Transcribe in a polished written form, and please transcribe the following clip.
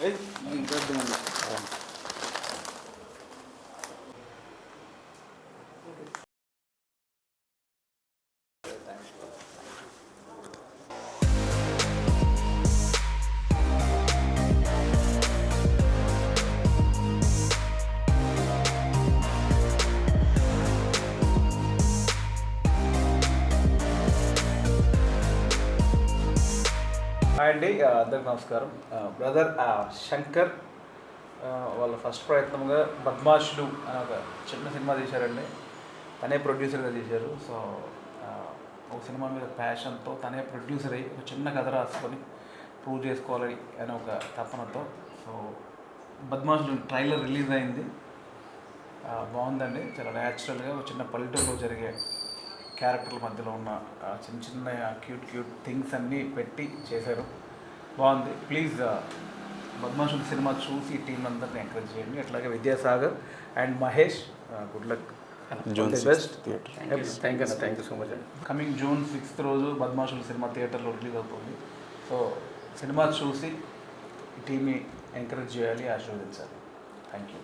Hi అండి, అందరికి నమస్కారం. బ్రదర్ శంకర్ వాళ్ళ ఫస్ట్ ప్రయత్నంగా బద్మాషులు అనే ఒక చిన్న సినిమా తీశారండి. తనే ప్రొడ్యూసర్గా తీశారు. సో ఒక సినిమా మీద ప్యాషన్తో తనే ప్రొడ్యూసర్ అయ్యి ఒక చిన్న కథ రాసుకొని ప్రూవ్ చేసుకోవాలి అనే ఒక తపనతో సో బద్మాషులు ట్రైలర్ రిలీజ్ అయింది. బాగుందండి. చాలా న్యాచురల్గా ఒక చిన్న పల్లెటూరులో జరిగే క్యారెక్టర్ల మధ్యలో ఉన్న చిన్న చిన్న క్యూట్ థింగ్స్ అన్నీ పెట్టి చేశారు. బాగుంది. ప్లీజ్ బద్మాషుడు సినిమా చూసి టీం అందరిని ఎంకరేజ్ చేయండి. అట్లాగే Vidyasagar and Mahesh, good luck. Best. Thank you so much అండి. కమింగ్ June 6th రోజు బద్మాషుడు సినిమా థియేటర్లో రిలీజ్ అవుతుంది. సో సినిమా చూసి టీమ్ని ఎంకరేజ్ చేయాలి, ఆశీర్వదించాలి. Thank you.